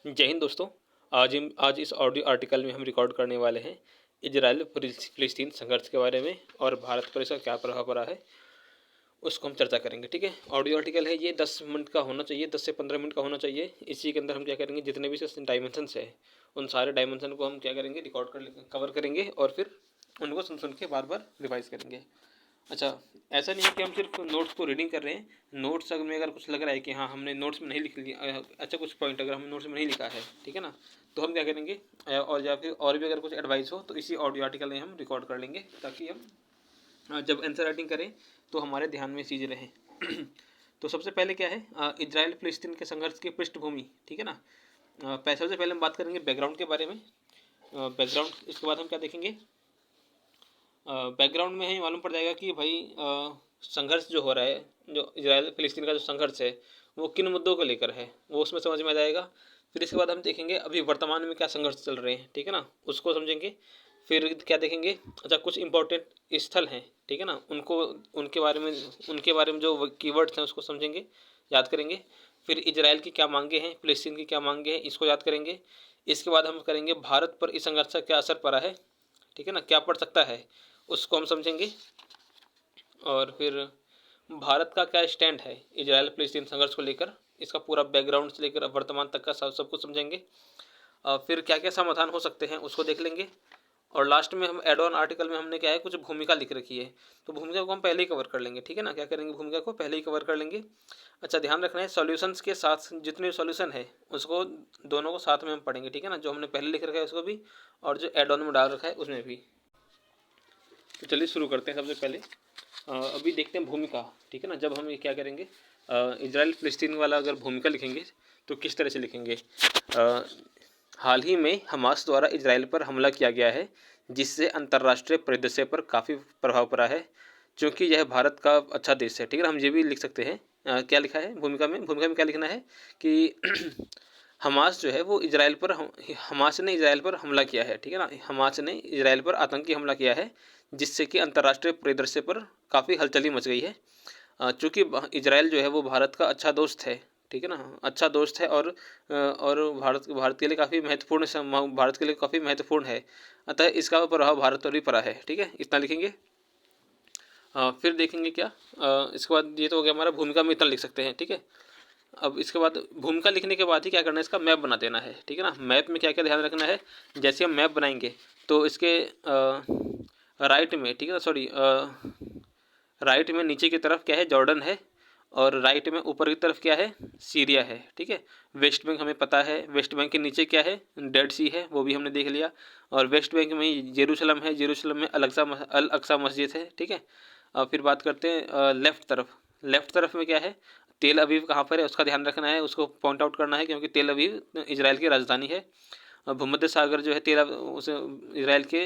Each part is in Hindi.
जय हिंद दोस्तों। आज इस ऑडियो आर्टिकल में हम रिकॉर्ड करने वाले हैं इजराइल फिलिस्तीन संघर्ष के बारे में और भारत पर इसका क्या प्रभाव पड़ा है उसको हम चर्चा करेंगे। ठीक है, ऑडियो आर्टिकल है ये 10 मिनट का होना चाहिए, 10 से 15 मिनट का होना चाहिए। इसी के अंदर हम क्या करेंगे, जितने भी इसके डायमेंशंस है उन सारे डायमेंशन को हम क्या करेंगे, कवर करेंगे और फिर उनको सुन के बार बार रिवाइज करेंगे। अच्छा, ऐसा नहीं है कि हम सिर्फ नोट्स को रीडिंग कर रहे हैं। नोट्स में अगर कुछ लग रहा है कि हाँ हमने नोट्स में नहीं लिख लिया, अच्छा कुछ पॉइंट अगर हमने नोट्स में नहीं लिखा है, ठीक है ना, तो हम क्या करेंगे और या फिर और भी अगर कुछ एडवाइस हो तो इसी ऑडियो आर्टिकल में हम रिकॉर्ड कर लेंगे, ताकि हम जब आंसर राइटिंग करें तो हमारे ध्यान में चीज़ें रहें। तो सबसे पहले क्या है, इजराइल फिलिस्तीन के संघर्ष की पृष्ठभूमि, ठीक है ना। सबसे पहले हम बात करेंगे बैकग्राउंड के बारे में। बैकग्राउंड, इसके बाद हम क्या देखेंगे, बैकग्राउंड में हमें मालूम पड़ जाएगा कि भाई संघर्ष जो हो रहा है, जो इजराइल फिलिस्तीन का जो संघर्ष है वो किन मुद्दों को लेकर है, वो उसमें समझ में आ जाएगा। फिर इसके बाद हम देखेंगे अभी वर्तमान में क्या संघर्ष चल रहे हैं, ठीक है ना, उसको समझेंगे। फिर क्या देखेंगे, अच्छा कुछ इंपॉर्टेंट स्थल हैं, ठीक है ना, उनके बारे में जो कीवर्ड्स हैं उसको समझेंगे, याद करेंगे। फिर इजराइल की क्या मांगे हैं, फिलिस्तीन की क्या मांगे हैं, इसको याद करेंगे। इसके बाद हम करेंगे भारत पर इस संघर्ष का क्या असर पड़ा है, ठीक है ना, क्या पड़ सकता है उसको हम समझेंगे। और फिर भारत का क्या स्टैंड है इजराइल फिलिस्तीन संघर्ष को लेकर, इसका पूरा बैकग्राउंड से लेकर वर्तमान तक का सब कुछ समझेंगे। फिर क्या क्या समाधान हो सकते हैं उसको देख लेंगे। और लास्ट में हम एड ऑन आर्टिकल में हमने क्या है, कुछ भूमिका लिख रखी है, तो भूमिका को हम पहले ही कवर कर लेंगे, ठीक है ना, क्या करेंगे, भूमिका को पहले ही कवर कर लेंगे। अच्छा, ध्यान रखना है सॉल्यूशंस के साथ जितने सॉल्यूशन है उसको दोनों को साथ में हम पढ़ेंगे, ठीक है ना, जो हमने पहले लिख रखा है उसको भी और जो एड ऑन में डाल रखा है उसमें भी। तो चलिए शुरू करते हैं। सबसे पहले अभी देखते हैं भूमिका, ठीक है ना। जब हम ये क्या करेंगे, इजराइल फिलिस्तीन वाला अगर भूमिका लिखेंगे तो किस तरह से लिखेंगे। हाल ही में हमास द्वारा इजराइल पर हमला किया गया है, जिससे अंतर्राष्ट्रीय परिदृश्य पर काफ़ी प्रभाव पड़ा है, क्योंकि यह भारत का अच्छा देश है, ठीक है ना। हम ये भी लिख सकते हैं, क्या लिखा है भूमिका में क्या लिखना है कि हमास जो है वो हमास ने इजराइल पर हमला किया है, ठीक है ना, हमास ने इजराइल पर आतंकी हमला किया है, जिससे कि अंतर्राष्ट्रीय परिदृश्य पर काफ़ी हलचली मच गई है। चूँकि इजराइल जो है वो भारत का अच्छा दोस्त है, ठीक है ना, अच्छा दोस्त है और भारत के लिए काफ़ी महत्वपूर्ण है। अतः इसका प्रभाव भारत पर भी पड़ा है, ठीक है, इतना लिखेंगे। फिर देखेंगे क्या, इसके बाद ये तो हो गया हमारा, भूमिका में इतना लिख सकते हैं, ठीक है। अब इसके बाद भूमिका लिखने के बाद ही क्या करना है, इसका मैप बना देना है, ठीक है ना। मैप में क्या क्या ध्यान रखना है, जैसे हम मैप बनाएंगे तो इसके राइट में, ठीक है ना, राइट में नीचे की तरफ क्या है, जॉर्डन है, और राइट में ऊपर की तरफ क्या है, सीरिया है, ठीक है। वेस्ट बैंक हमें पता है, वेस्ट बैंक के नीचे क्या है, डेड सी है, वो भी हमने देख लिया। और वेस्ट बैंक में जेरूशलम है, जेरूशलम में अल अक्सा मस्जिद है, ठीक है। फिर बात करते हैं लेफ़्ट तरफ में क्या है, तेल अवीव कहाँ पर है उसका ध्यान रखना है, उसको पॉइंट आउट करना है, क्योंकि तेल अवीव इजराइल की राजधानी है। भूमध्य सागर जो है उस इजराइल के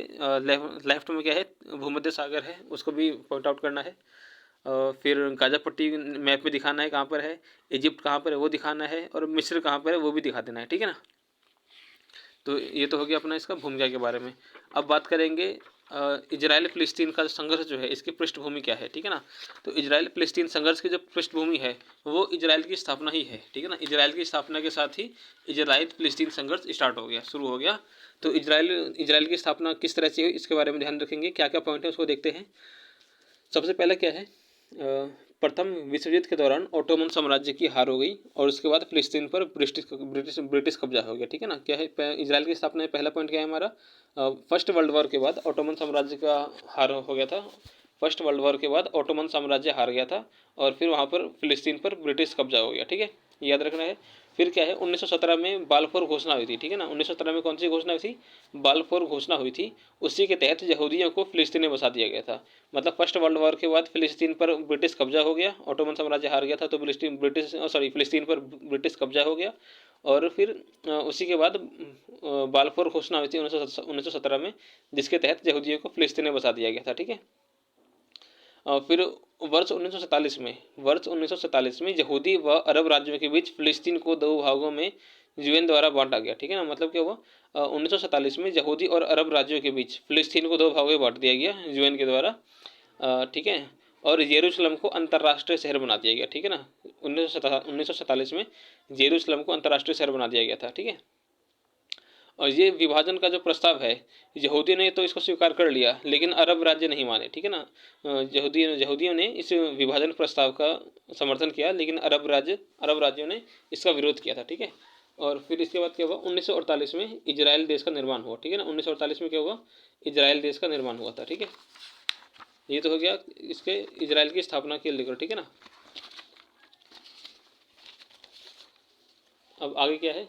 लेफ्ट में क्या है, भूमध्य सागर है, उसको भी पॉइंट आउट करना है। फिर गाजा पट्टी मैप में दिखाना है कहाँ पर है, इजिप्ट कहाँ पर है वो दिखाना है, और मिस्र कहाँ पर है वो भी दिखा देना है, ठीक है ना। तो ये तो हो गया अपना इसका भूमिका के बारे में। अब बात करेंगे इजराइल फिलिस्तीन का संघर्ष जो है इसकी पृष्ठभूमि क्या है, ठीक है ना। तो इजराइल फिलिस्तीन संघर्ष की जो पृष्ठभूमि है वो इजराइल की स्थापना ही है, ठीक है ना। इजराइल की स्थापना के साथ ही इजराइल फिलिस्तीन संघर्ष शुरू हो गया। तो इजराइल की स्थापना किस तरह से हुई इसके बारे में ध्यान रखेंगे, क्या क्या पॉइंट है उसको देखते हैं। सबसे पहले क्या है, प्रथम विश्व युद्ध के दौरान ओटोमन साम्राज्य की हार हो गई और उसके बाद फिलिस्तीन पर ब्रिटिश कब्जा हो गया, ठीक है ना। क्या है इजराइल की स्थापना, पहला पॉइंट क्या है हमारा, फर्स्ट वर्ल्ड वॉर के बाद ओटोमन साम्राज्य का हार हो गया था। फर्स्ट वर्ल्ड वॉर के बाद ओटोमन साम्राज्य हार गया था और फिर वहाँ पर फिलिस्तीन पर ब्रिटिश कब्जा हो गया, ठीक है, याद रखना है। फिर क्या है, 1917 में बालफोर घोषणा हुई थी, ठीक है ना। 1917 में कौन सी घोषणा हुई थी, बालफोर घोषणा हुई थी। उसी के तहत यहूदियों को फिलिस्तीन में बसा दिया गया था। मतलब फर्स्ट वर्ल्ड वॉर के बाद फिलिस्तीन पर ब्रिटिश कब्जा हो गया, ओटोमन साम्राज्य हार गया था तो फिलिस्तीन पर ब्रिटिश कब्जा हो गया। और फिर उसी के बाद बालफोर घोषणा हुई थी 1917 में, जिसके तहत यहूदियों को फिलिस्तीन में बसा दिया गया था, ठीक है। फिर वर्ष 1947 में यहूदी व अरब राज्यों के बीच फिलिस्तीन को दो भागों में यूएन द्वारा बांटा गया, ठीक है ना। मतलब क्या हुआ, 1947 में यहूदी और अरब राज्यों के बीच फिलिस्तीन को दो भागों में बांट दिया गया यूएन के द्वारा, ठीक है। और यरूशलेम को अंतर्राष्ट्रीय शहर बना दिया गया, ठीक है ना। 1947 में यरूशलेम को अंतर्राष्ट्रीय शहर बना दिया गया था, ठीक है। और ये विभाजन का जो प्रस्ताव है, यहूदियों ने तो इसको स्वीकार कर लिया, लेकिन अरब राज्य नहीं माने, ठीक है ना। यहूदियों ने इस विभाजन प्रस्ताव का समर्थन किया, लेकिन अरब राज्यों ने इसका विरोध किया था, ठीक है। और फिर इसके बाद क्या हुआ, 1948 में इजराइल देश का निर्माण हुआ, ठीक है ना। 1948 में क्या हुआ, इजराइल देश का निर्माण हुआ था, ठीक है। ये तो हो गया इसके इजराइल की स्थापना के लेकर, ठीक है ना। अब आगे क्या है,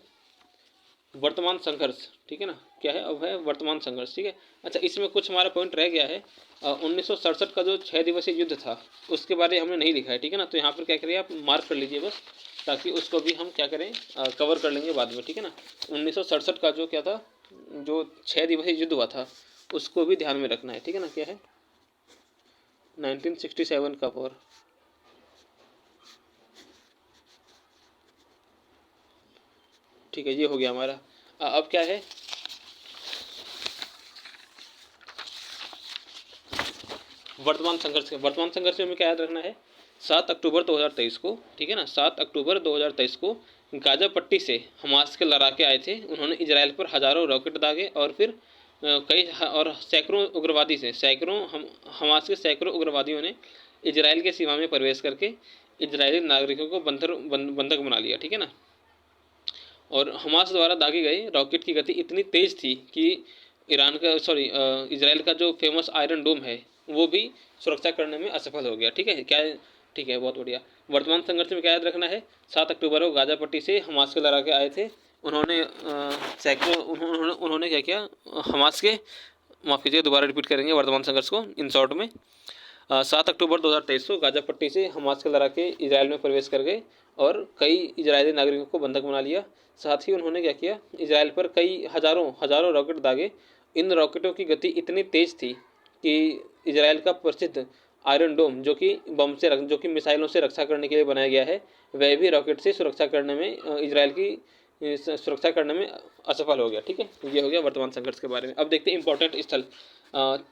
वर्तमान संघर्ष, ठीक है ना। क्या है, अब है वर्तमान संघर्ष, ठीक है। अच्छा, इसमें कुछ हमारा पॉइंट रह गया है। 1967 का जो 6 दिवसीय युद्ध था उसके बारे हमने नहीं लिखा है, ठीक है ना। तो यहाँ पर क्या करिए, आप मार्क कर लीजिए बस, ताकि उसको भी हम क्या करें, कवर कर लेंगे बाद में, ठीक है ना। 1967 का जो क्या था, जो 6 दिवसीय युद्ध हुआ था उसको भी ध्यान में रखना है, ठीक है ना। क्या है, 1967 का वॉर, ठीक है, ये हो गया हमारा। अब क्या है, वर्तमान संघर्ष में हमें क्या याद रखना है, 7 अक्टूबर 2023 को, ठीक है ना, 7 अक्टूबर 2023 को गाजा पट्टी से हमास के लड़ाके आए थे। उन्होंने इजराइल पर हजारों रॉकेट दागे और फिर और सैकड़ों हमास के सैकड़ों उग्रवादियों ने इजराइल के सीमा में प्रवेश करके इजरायली नागरिकों को बंधक बना लिया, ठीक है ना। और हमास द्वारा दागे गए रॉकेट की गति इतनी तेज थी कि इजराइल का जो फेमस आयरन डोम है वो भी सुरक्षा करने में असफल हो गया, ठीक है। क्या, ठीक है, बहुत बढ़िया। वर्तमान संघर्ष में क्या याद रखना है, 7 अक्टूबर को गाजा पट्टी से हमास के लड़ाके आए थे। उन्होंने क्या किया, हमास के, माफ़ कीजिए, दोबारा रिपीट करेंगे वर्तमान संघर्ष को इन शॉर्ट में। 7 अक्टूबर 2023 को गाजा पट्टी से हमास के लड़ाके इजराइल में प्रवेश कर गए और कई इजरायली नागरिकों को बंधक बना लिया। साथ ही उन्होंने क्या किया, इजराइल पर कई हजारों रॉकेट दागे। इन रॉकेटों की गति इतनी तेज थी कि इजराइल का प्रसिद्ध आयरन डोम, जो कि मिसाइलों से रक्षा करने के लिए बनाया गया है, वह भी रॉकेट से इजराइल की सुरक्षा करने में असफल हो गया, ठीक है। ये हो गया वर्तमान संघर्ष के बारे में। अब देखते हैं इंपॉर्टेंट स्थल।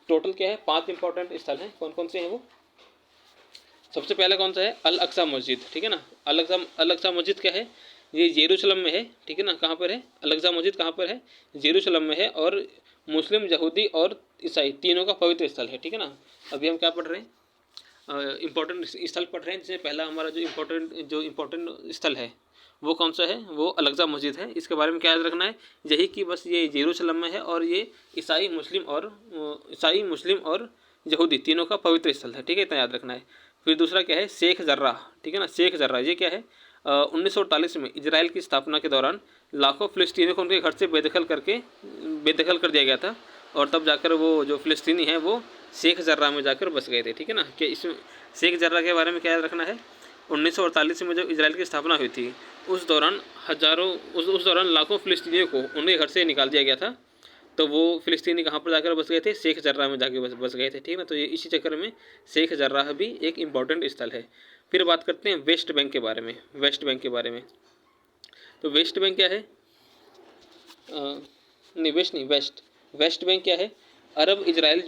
टोटल क्या है, 5 इंपॉर्टेंट स्थल हैं। कौन कौन से हैं वो, सबसे पहला कौन सा है, अल अक्सा मस्जिद, ठीक है ना। अल अक्सा मस्जिद क्या है, ये यरूशलेम में है, ठीक है ना। कहाँ पर है, अल अक्सा मस्जिद कहाँ पर है, यरूशलेम में है। और मुस्लिम, यहूदी और ईसाई तीनों का पवित्र स्थल है, ठीक है ना। अभी हम क्या पढ़ रहे हैं, इम्पोर्टेंट स्थल पढ़ रहे हैं। जिसमें पहला हमारा जो इम्पोर्टेंट स्थल है वो कौन सा है, वो अल अक्सा मस्जिद है। इसके बारे में क्या याद रखना है, यही कि बस ये यरूशलेम में है और ये ईसाई मुस्लिम और यहूदी तीनों का पवित्र स्थल है, ठीक है, इतना याद रखना है। फिर दूसरा क्या है, शेख जर्राह, ठीक है ना। शेख जर्राह ये क्या है, 1948 में इजराइल की स्थापना के दौरान लाखों फिलिस्तीनियों को उनके घर से बेदखल कर दिया गया था। और तब जाकर वो जो फिलिस्तीनी हैं वो शेख जर्राह में जाकर बस गए थे, ठीक है ना। कि इसमें शेख जर्राह के बारे में क्या याद रखना है, 1948 में जब इजराइल की स्थापना हुई थी उस दौरान लाखों फिलिस्तीनियों को उनके घर से निकाल दिया गया था। तो वो फिलिस्तीनी कहाँ पर जाकर बस गए थे, शेख जर्राह में जाके बस गए थे, ठीक है ना। तो ये इसी चक्कर में शेख जर्राह भी एक इम्पॉर्टेंट स्थल है। फिर बात करते हैं वेस्ट बैंक के बारे में। तो वेस्ट बैंक क्या है, वेस्ट बैंक क्या है, अरब इजराइल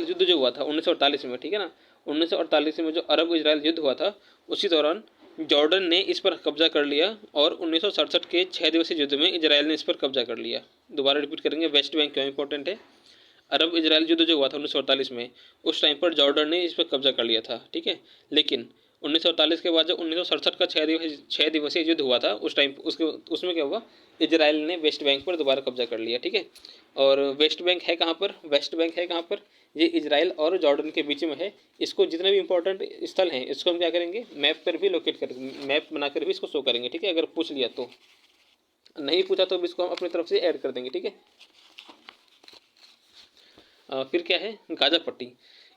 युद्ध जो हुआ था 1948 में, ठीक है ना। 1948 में जो अरब इजराइल युद्ध हुआ था उसी दौरान जॉर्डन ने इस पर कब्जा कर लिया और 1967 के 6 दिवसीय युद्ध में इजराइल ने इस पर कब्जा कर लिया। दोबारा रिपीट करेंगे, वेस्ट बैंक क्यों इंपॉर्टेंट है। अरब इजराइल युद्ध जो हुआ था 1948 में, उस टाइम पर जॉर्डन ने इस पर कब्जा कर लिया था, ठीक है। लेकिन 1948 के बाद जब 1967 का 6 दिवसीय युद्ध हुआ था उसमें क्या हुआ, इजराइल ने वेस्ट बैंक पर दोबारा कब्जा कर लिया, ठीक है। और वेस्ट बैंक है कहाँ पर, ये इजराइल और जॉर्डन के बीच में है। इसको जितने भी इंपॉर्टेंट स्थल हैं इसको हम क्या करेंगे, मैप पर भी लोकेट करेंगे, मैप बनाकर भी इसको शो करेंगे, ठीक है। अगर पूछ लिया तो, नहीं पूछा तो भी इसको हम अपनी तरफ से ऐड कर देंगे, ठीक है। फिर क्या है, गाजा पट्टी,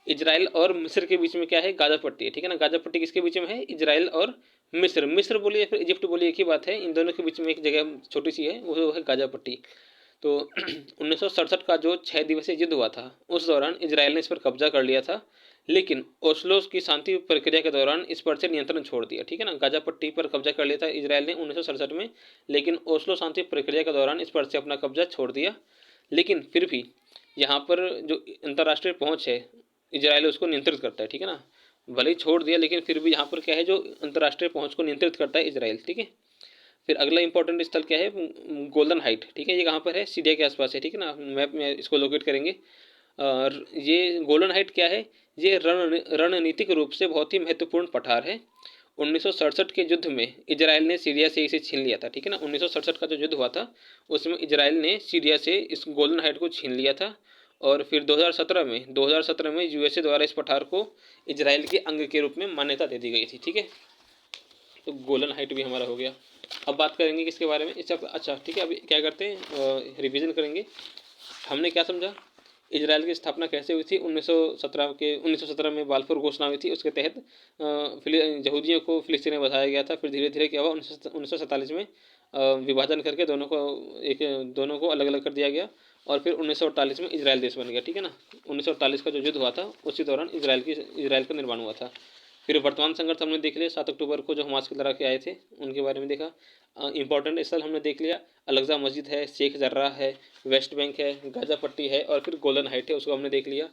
इजराइल और मिस्र के बीच में क्या है, गाजा पट्टी है, ठीक है ना। गाजा पट्टी किसके बीच में है, इजराइल और मिस्र बोलिए फिर इजिप्ट बोलिए, एक ही बात है। इन दोनों के बीच में एक जगह छोटी सी है, वो है गाजा पट्टी। तो 1967 का जो 6 दिवसीय युद्ध हुआ था उस दौरान इजराइल ने इस पर कब्जा कर लिया था, लेकिन ओस्लो की शांति प्रक्रिया के दौरान इस पर से नियंत्रण छोड़ दिया, ठीक है ना। गाजा पट्टी पर कब्जा कर लिया था इजराइल ने 1967 में, लेकिन ओस्लो शांति प्रक्रिया के दौरान इस पर से अपना कब्जा छोड़ दिया। लेकिन फिर भी यहाँ पर जो अंतर्राष्ट्रीय पहुँच है इजराइल उसको नियंत्रित करता है, ठीक है ना। भले ही छोड़ दिया लेकिन फिर भी यहाँ पर क्या है, जो अंतर्राष्ट्रीय पहुँच को नियंत्रित करता है इजराइल, ठीक है। फिर अगला इंपॉर्टेंट स्थल क्या है, गोल्डन हाइट, ठीक है। ये कहाँ पर है, सीरिया के आसपास है, ठीक है ना। मैप में इसको लोकेट करेंगे। ये गोल्डन हाइट क्या है, ये रणनीतिक रूप से बहुत ही महत्वपूर्ण पठार है। 1967 के युद्ध में इजराइल ने सीरिया से इसे छीन लिया था, ठीक है ना। 1967 का जो युद्ध हुआ था उसमें इजराइल ने सीरिया से इस गोल्डन हाइट को छीन लिया था। और फिर 2017 में यूएसए द्वारा इस पठार को इजराइल के अंग के रूप में मान्यता दे दी गई थी, ठीक है। तो गोल्डन हाइट भी हमारा हो गया। अब बात करेंगे किसके बारे में, इससे अच्छा ठीक है, अभी क्या करते हैं, रिवीजन करेंगे। हमने क्या समझा, इजराइल की स्थापना कैसे हुई थी, 1917 में बाल्फोर घोषणा हुई थी, उसके तहत यहूदियों को फिलिस्तीन में बसाया गया था। फिर धीरे धीरे क्या हुआ, 1947 में विभाजन करके दोनों को अलग अलग कर दिया गया। और फिर 1948 में इजराइल देश बन गया, ठीक है ना। 1948 का जो युद्ध हुआ था उसी दौरान इजराइल का निर्माण हुआ था। फिर वर्तमान संघर्ष हमने देख लिया, 7 अक्टूबर को जो हमास की लड़ा के आए थे उनके बारे में देखा। इंपॉर्टेंट स्थल हमने देख लिया, अलगजा मस्जिद है, शेख जर्राह है, वेस्ट बैंक है, गाजा पट्टी है और फिर गोल्डन हाइट है, उसको हमने देख लिया।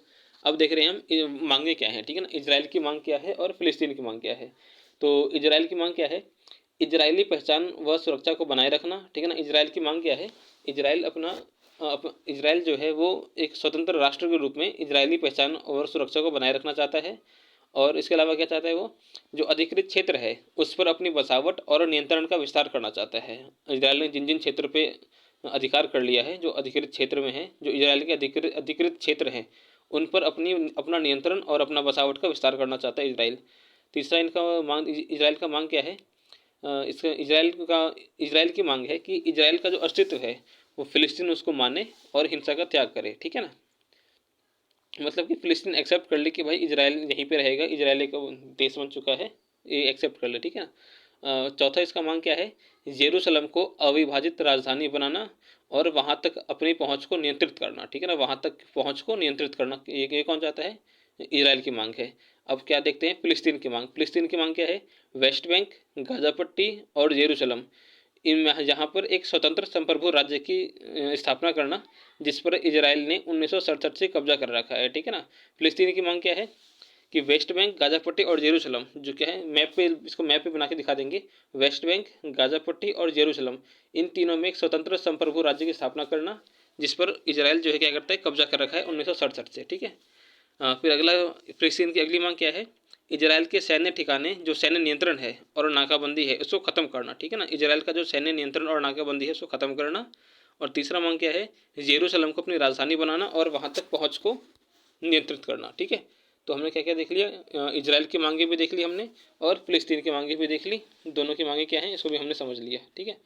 अब देख रहे हैं हम मांगे क्या है, ठीक है ना। इजराइल की मांग क्या है और फिलिस्तीन की मांग क्या है। तो इजराइल की मांग क्या है, इजरायली पहचान व सुरक्षा को बनाए रखना, ठीक है ना। इजराइल की मांग क्या है, इजराइल जो है वो एक स्वतंत्र राष्ट्र के रूप में इजरायली पहचान और सुरक्षा को बनाए रखना चाहता है। और इसके अलावा क्या चाहता है वो, जो अधिकृत क्षेत्र है उस पर अपनी बसावट और नियंत्रण का विस्तार करना चाहता है। इजराइल ने जिन जिन क्षेत्र पे अधिकार कर लिया है, जो अधिकृत क्षेत्र में है, जो इजराइल के अधिकृत क्षेत्र हैं, उन पर अपना नियंत्रण और अपना बसावट का विस्तार करना चाहता है इजराइल। तीसरा इजराइल का मांग क्या है, इसका इजराइल की मांग है कि इजराइल का जो अस्तित्व है वो फिलिस्तीन उसको माने और हिंसा का त्याग करे, ठीक है ना। मतलब कि फिलिस्तीन एक्सेप्ट कर ले कि भाई इजराइल यहीं पे रहेगा, इजराइल एक देश बन चुका है, ये एक्सेप्ट कर ले, ठीक है ना। चौथा इसका मांग क्या है, जेरूसलम को अविभाजित राजधानी बनाना और वहाँ तक अपनी पहुँच को नियंत्रित करना, ठीक है ना। वहाँ तक पहुँच को नियंत्रित करना, ये कौन चाहता है, इजराइल की मांग है। अब क्या देखते हैं, फिलिस्तीन की मांग। फिलिस्तीन की मांग क्या है, वेस्ट बैंक, गाजा पट्टी और जेरूसलम, इन यहाँ पर एक स्वतंत्र संप्रभु राज्य की स्थापना करना, जिस पर इजराइल ने 1967 से कब्जा कर रखा है, ठीक है ना। फिलिस्तीन की मांग क्या है कि वेस्ट बैंक, गाजा पट्टी और जेरूसलम, जो क्या है मैप पे, इसको मैप पे बना के दिखा देंगे। वेस्ट बैंक, गाजा पट्टी और जेरूसलम, इन तीनों में एक स्वतंत्र संप्रभु राज्य की स्थापना करना, जिस पर इजराइल जो है क्या करता है, कब्जा कर रखा है 1967 से, ठीक है। फिर अगला, फिलिस्तीन की अगली मांग क्या है, इजराइल के सैन्य ठिकाने, जो सैन्य नियंत्रण है और नाकाबंदी है, उसको खत्म करना, ठीक है ना। इजराइल का जो सैन्य नियंत्रण और नाकाबंदी है उसको खत्म करना। और तीसरा मांग क्या है, जेरूसलम को अपनी राजधानी बनाना और वहाँ तक पहुँच को नियंत्रित करना, ठीक है। तो हमने क्या क्या देख लिया, इजराइल की मांगे भी देख ली हमने और फिलिस्तीन की मांगे भी देख ली। दोनों की मांगे क्या हैं इसको भी हमने समझ लिया, ठीक है।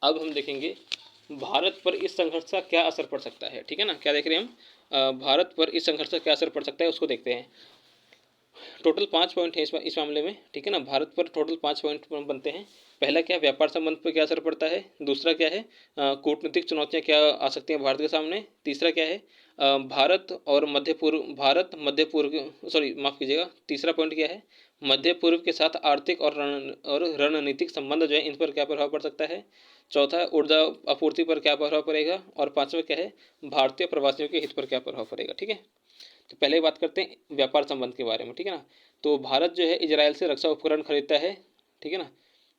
अब हम देखेंगे भारत पर इस संघर्ष का क्या असर पड़ सकता है, ठीक है ना। क्या देख रहे हैं हम, भारत पर इस संघर्ष का क्या असर पड़ सकता है उसको देखते हैं। टोटल 5 पॉइंट है इस मामले में, ठीक है ना। भारत पर टोटल 5 पॉइंट बनते हैं। पहला क्या है, व्यापार संबंध पर क्या असर पड़ता है। दूसरा क्या है, कूटनीतिक चुनौतियां क्या आ सकती हैं भारत के सामने। तीसरा क्या है, भारत मध्य पूर्व सॉरी माफ़ कीजिएगा, तीसरा पॉइंट क्या है, मध्य पूर्व के साथ आर्थिक और रणनीतिक संबंध जो है इन पर क्या प्रभाव पड़ सकता है। चौथा, ऊर्जा आपूर्ति पर क्या प्रभाव पड़ेगा। और पांचवा क्या है, भारतीय प्रवासियों के हित पर क्या प्रभाव पड़ेगा, ठीक है। तो पहले बात करते हैं व्यापार संबंध के बारे में, ठीक है ना। तो भारत जो है इजराइल से रक्षा उपकरण खरीदता है, ठीक है ना।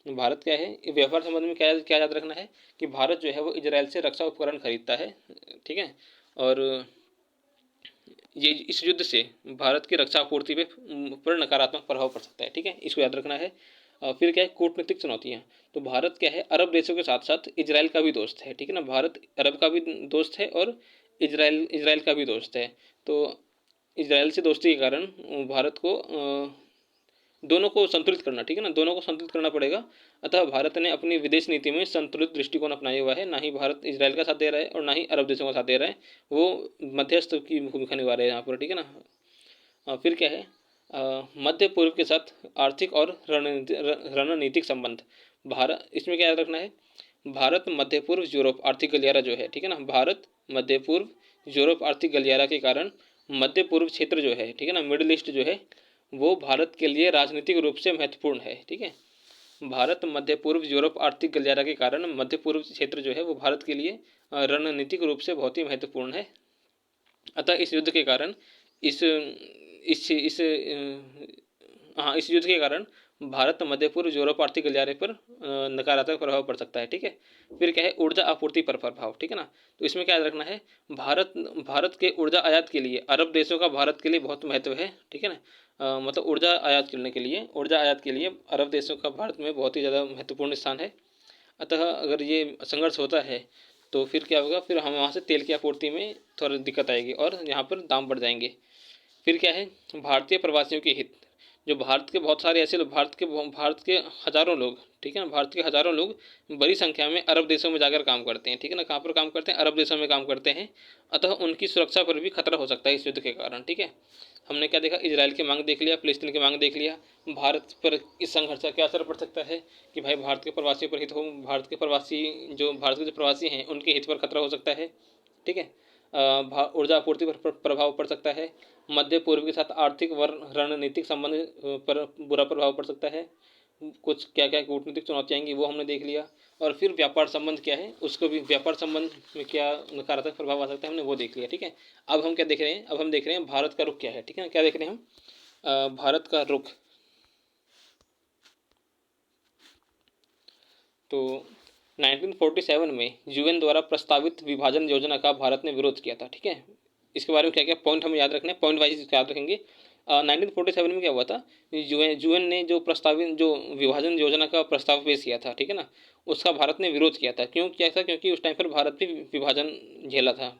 भारत क्या है, व्यापार संबंध में क्या क्या याद रखना है कि भारत जो है वो इजराइल से रक्षा उपकरण खरीदता है, ठीक है। और ये इस युद्ध से भारत की रक्षा आपूर्ति पर नकारात्मक प्रभाव पड़ सकता है, ठीक है, इसको याद रखना है। फिर क्या है, कूटनीतिक चुनौतियाँ। तो भारत क्या है, अरब देशों के साथ साथ इजराइल का भी दोस्त है, ठीक है ना। भारत अरब का भी दोस्त है और इजराइल का भी दोस्त है। तो इजराइल से दोस्ती के कारण भारत को दोनों को संतुलित करना, ठीक है ना, दोनों को संतुलित करना पड़ेगा। अतः भारत ने अपनी विदेश नीति में संतुलित दृष्टिकोण अपनाया हुआ है, ना ही भारत इजराइल का साथ दे रहा है और ना ही अरब देशों का साथ दे रहा है, वो मध्यस्थ की भूमिका निभा रहे हैं यहाँ पर, ठीक है ना। फिर क्या है, मध्य पूर्व के साथ आर्थिक और रणनीतिक संबंध। भारत, इसमें क्या याद रखना है, भारत मध्य पूर्व यूरोप आर्थिक गलियारा जो है, ठीक है ना, भारत मध्य पूर्व यूरोप आर्थिक गलियारा के कारण मध्य पूर्व क्षेत्र जो है, ठीक है ना, मिडिल ईस्ट जो है वो भारत के लिए राजनीतिक रूप से महत्वपूर्ण है, ठीक है। भारत मध्य पूर्व यूरोप आर्थिक गलियारा के कारण मध्य पूर्व क्षेत्र जो है वो भारत के लिए रणनीतिक रूप से बहुत ही महत्वपूर्ण है। अतः इस युद्ध के कारण इस हाँ, इस युद्ध के कारण भारत मध्य पूर्व यूरोप आर्थिक गलियारे पर नकारात्मक प्रभाव पड़ सकता है। ठीक है। फिर क्या है, ऊर्जा आपूर्ति पर प्रभाव। ठीक है ना। तो इसमें क्या याद रखना है, भारत भारत के ऊर्जा आयात के लिए अरब देशों का भारत के लिए बहुत महत्व है। ठीक है ना। मतलब ऊर्जा आयात करने के लिए, ऊर्जा आयात के लिए अरब देशों का भारत में बहुत ही ज़्यादा महत्वपूर्ण स्थान है। अतः अगर ये संघर्ष होता है तो फिर क्या होगा, फिर हम वहाँ से तेल की आपूर्ति में थोड़ा दिक्कत आएगी और यहाँ पर दाम बढ़ जाएंगे। फिर क्या है, भारतीय प्रवासियों के हित। जो भारत के बहुत सारे ऐसे लोग, भारत के हज़ारों लोग, ठीक है ना, भारत के हज़ारों लोग बड़ी संख्या में अरब देशों में जाकर काम करते हैं। ठीक है ना। कहाँ पर काम करते हैं, अरब देशों में काम करते हैं। अतः उनकी सुरक्षा पर भी खतरा हो सकता है इस युद्ध के कारण। ठीक है। हमने क्या देखा, इजराइल की मांग देख लिया, फिलिस्तीन की मांग देख लिया। भारत पर इस संघर्ष का क्या असर पड़ सकता है कि भाई भारत के प्रवासियों पर हित हो, भारत के प्रवासी, जो भारत के जो प्रवासी हैं उनके हित पर खतरा हो सकता है। ठीक है। ऊर्जा आपूर्ति पर प्रभाव पड़ सकता है। मध्य पूर्व के साथ आर्थिक व रणनीतिक संबंध पर बुरा प्रभाव पड़ सकता है। कुछ क्या क्या कूटनीतिक चुनौतियाँ आएंगी वो हमने देख लिया। और फिर व्यापार संबंध क्या है, उसको भी, व्यापार संबंध में क्या नकारात्मक प्रभाव आ सकता है, हमने वो देख लिया। ठीक है। अब हम क्या देख रहे हैं, अब हम देख रहे हैं भारत का रुख क्या है। ठीक है ना। क्या देख रहे हैं हम, भारत का रुख। तो 1947 में यूएन द्वारा प्रस्तावित विभाजन योजना का भारत ने विरोध किया था। ठीक है। इसके बारे में क्या क्या पॉइंट हमें याद रखने हैं, पॉइंट वाइज याद रखेंगे। 1947 में क्या हुआ था, यूएन ने जो प्रस्तावित, जो विभाजन योजना का प्रस्ताव पेश किया था, ठीक है ना, उसका भारत ने विरोध किया था। क्यों किया था, क्योंकि उस टाइम पर भारत भी विभाजन झेला था।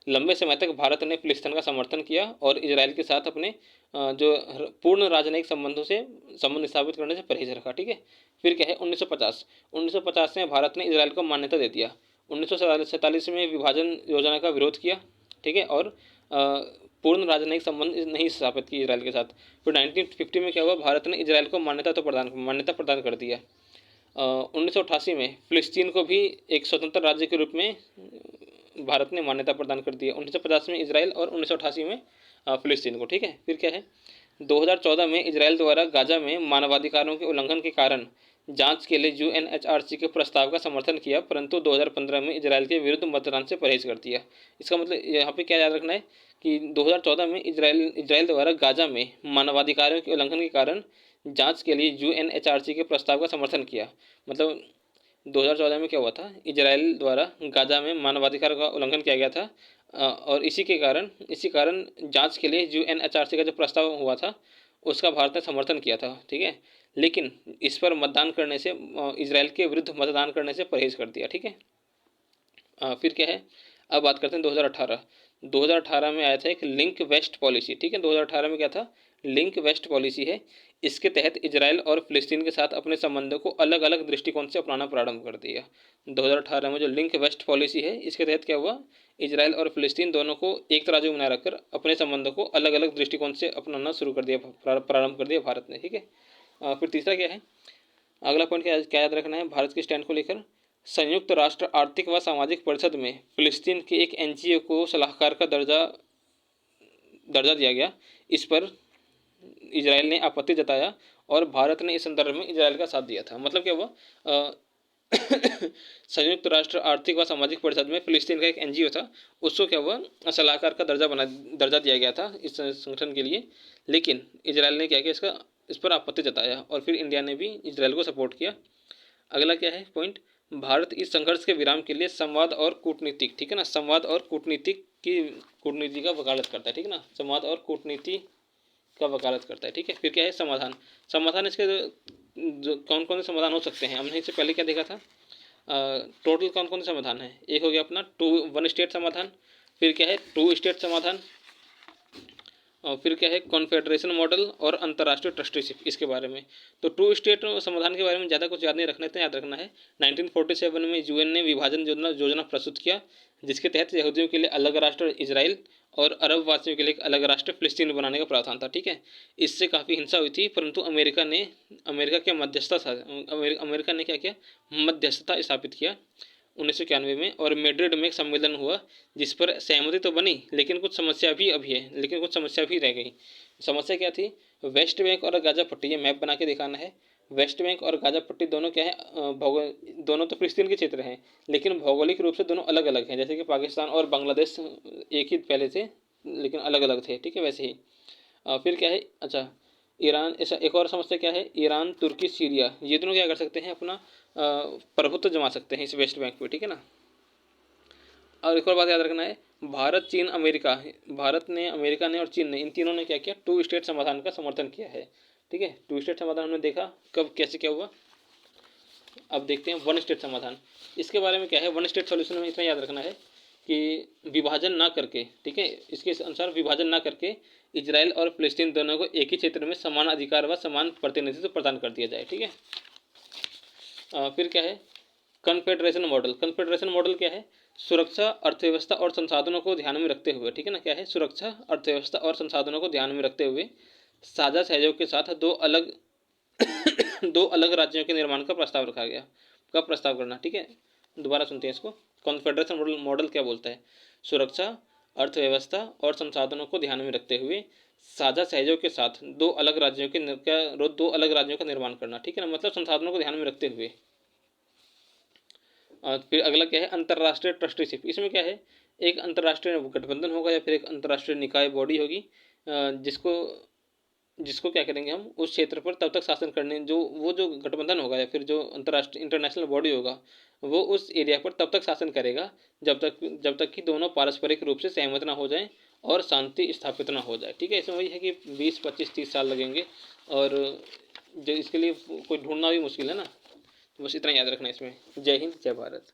लंबे समय तक भारत ने फिलिस्तीन का समर्थन किया और इसराइल के साथ अपने जो पूर्ण राजनयिक संबंधों से संबंध स्थापित करने से परहेज रखा। ठीक है। फिर क्या है, 1950 में भारत ने इसराइल को मान्यता दे दिया। 1947 में विभाजन योजना का विरोध किया। ठीक है। और पूर्ण राजनयिक संबंध नहीं स्थापित किए इसराइल के साथ। फिर 1950 में क्या हुआ, भारत ने इसराइल को मान्यता प्रदान कर दिया। 1988 में फिलिस्तीन को भी एक स्वतंत्र राज्य के रूप में भारत ने मान्यता प्रदान कर दी है। 1950 में इसराइल और 1988 में फिलिस्तीन को। ठीक है। फिर क्या है, 2014 में इसराइल द्वारा गाजा में मानवाधिकारों के उल्लंघन के कारण जांच के लिए यूएनएचआरसी के प्रस्ताव का समर्थन किया, परंतु 2015 में इसराइल के विरुद्ध मतदान से परहेज कर दिया। इसका मतलब यहाँ पे क्या याद रखना है कि 2014 में इसराइल द्वारा गाजा में मानवाधिकारों के उल्लंघन के कारण जांच के लिए यूएनएचआरसी के प्रस्ताव का समर्थन किया। मतलब 2014 में क्या हुआ था, इसराइल द्वारा गाजा में मानवाधिकार का उल्लंघन किया गया था। और इसी कारण जांच के लिए यूएनएचआरसी का जो प्रस्ताव हुआ था उसका भारत ने समर्थन किया था। ठीक है। लेकिन इस पर मतदान करने से, इसराइल के विरुद्ध मतदान करने से परहेज कर दिया। ठीक है। फिर क्या है, अब बात करते हैं 2018 में आया था एक लिंक वेस्ट पॉलिसी। ठीक है। 2018 में क्या था, लिंक वेस्ट पॉलिसी है। इसके तहत इसराइल और फिलिस्तीन के साथ अपने संबंधों को अलग अलग दृष्टिकोण से अपनाना प्रारंभ कर दिया। 2018 में जो लिंक वेस्ट पॉलिसी है, इसके तहत क्या हुआ, इसराइल और फिलिस्तीन दोनों को एक तराजू में बनाए रखकर अपने संबंधों को अलग अलग दृष्टिकोण से अपनाना शुरू कर दिया, प्रारंभ कर दिया भारत ने। ठीक है। फिर तीसरा क्या है, अगला पॉइंट क्या याद रखना है भारत के स्टैंड को लेकर, संयुक्त राष्ट्र आर्थिक व सामाजिक परिषद में फिलिस्तीन के एक एनजीओ को सलाहकार का दर्जा दिया गया। इस पर इसराइल ने आपत्ति जताया और भारत ने इस संदर्भ में इसराइल का साथ दिया था। मतलब क्या हुआ, संयुक्त राष्ट्र आर्थिक व सामाजिक परिषद में फिलिस्तीन का एक एनजीओ था, उसको क्या हुआ, सलाहकार का दर्जा दिया गया था इस संगठन के लिए। लेकिन इसराइल ने क्या किया, इस पर आपत्ति जताया और फिर इंडिया ने भी इसराइल को सपोर्ट किया। अगला क्या है पॉइंट, भारत इस संघर्ष के विराम के लिए संवाद और कूटनीतिक, ठीक है ना, संवाद और कूटनीति का वकालत करता है। ठीक है ना, संवाद और कूटनीति का वकालत करता है। ठीक है। फिर क्या है, समाधान इसके जो कौन कौन से समाधान हो सकते हैं, हमने इससे पहले क्या देखा था, टोटल कौन कौन से समाधान है। एक हो गया अपना वन स्टेट समाधान, फिर क्या है टू स्टेट समाधान, और फिर क्या है कॉन्फेडरेशन मॉडल और अंतर्राष्ट्रीय ट्रस्टीशिप, इसके बारे में। तो टू स्टेट समाधान के बारे में ज़्यादा कुछ याद नहीं रखना, इतना याद रखना है 1947 में यूएन ने विभाजन योजना प्रस्तुत किया, जिसके तहत यहूदियों के लिए अलग राष्ट्र इसराइल और अरब वासियों के लिए एक अलग राष्ट्र फिलिस्तीन बनाने का प्रावधान था। ठीक है। इससे काफ़ी हिंसा हुई थी, परंतु अमेरिका क्या मध्यस्थता था, अमेरिका ने क्या किया, मध्यस्थता स्थापित किया 1991 में, और मैड्रिड में एक सम्मेलन हुआ जिस पर सहमति तो बनी, लेकिन कुछ समस्या भी रह गई। समस्या क्या थी, वेस्ट बैंक और गाजा पट्टी, ये मैप बना के दिखाना है। वेस्ट बैंक और गाजा पट्टी दोनों क्या है, दोनों तो फिलिस्तीन के क्षेत्र हैं, लेकिन भौगोलिक रूप से दोनों अलग अलग हैं। जैसे कि पाकिस्तान और बांग्लादेश एक ही पहले से लेकिन अलग अलग थे, ठीक है। वैसे ही फिर क्या है, अच्छा ईरान, ऐसा एक और समस्या क्या है, ईरान तुर्की सीरिया, ये दोनों क्या कर सकते हैं, अपना प्रभुत्व जमा सकते हैं इस वेस्ट बैंक पे, ठीक है ना। और एक और बात याद रखना है, भारत चीन अमेरिका, भारत ने, अमेरिका ने और चीन ने, इन तीनों ने क्या किया, टू स्टेट समाधान का समर्थन किया है, ठीक है। टू स्टेट समाधान हमने देखा कब कैसे क्या हुआ। अब देखते हैं वन स्टेट समाधान, इसके बारे में क्या है। वन स्टेट सॉल्यूशन में इतना याद रखना है कि विभाजन ना करके, ठीक है, इसके अनुसार विभाजन ना करके इजराइल और फिलिस्तीन दोनों को एक ही क्षेत्र में समान अधिकार व समान प्रतिनिधित्व प्रदान कर दिया जाए, ठीक है। फिर क्या है, कन्फेडरेशन मॉडल। कन्फेडरेशन मॉडल क्या है, सुरक्षा, अर्थव्यवस्था और संसाधनों को ध्यान में रखते हुए, ठीक है ना, क्या है, सुरक्षा, अर्थव्यवस्था और संसाधनों को ध्यान में रखते हुए साझा सहयोग के साथ दो अलग दो अलग राज्यों के निर्माण का प्रस्ताव रखा गया, का प्रस्ताव करना, ठीक है। दोबारा सुनते हैं इसको। कॉन्फेडरेशन मॉडल मॉडल क्या बोलता है, सुरक्षा, अर्थव्यवस्था और संसाधनों को ध्यान में रखते हुए साझा सहयोग के साथ दो अलग राज्यों के दो अलग राज्यों का निर्माण करना, ठीक है ना, मतलब संसाधनों को ध्यान में रखते हुए। और फिर अगला क्या है, अंतर्राष्ट्रीय ट्रस्टीशिप। इसमें क्या है, एक अंतर्राष्ट्रीय गठबंधन होगा या फिर एक अंतर्राष्ट्रीय निकाय बॉडी होगी, जिसको जिसको क्या करेंगे हम, उस क्षेत्र पर तब तक शासन करने, जो वो जो गठबंधन होगा या फिर जो अंतर्राष्ट्रीय इंटरनेशनल बॉडी होगा, वो उस एरिया पर तब तक शासन करेगा जब तक कि दोनों पारस्परिक रूप से सहमत ना हो जाएं और शांति स्थापित ना हो जाए, ठीक है। इसमें वही है कि 20, 25, 30 साल लगेंगे और जो इसके लिए कोई ढूंढना भी मुश्किल है ना। तो बस इतना याद रखना इसमें। जय हिंद, जय भारत।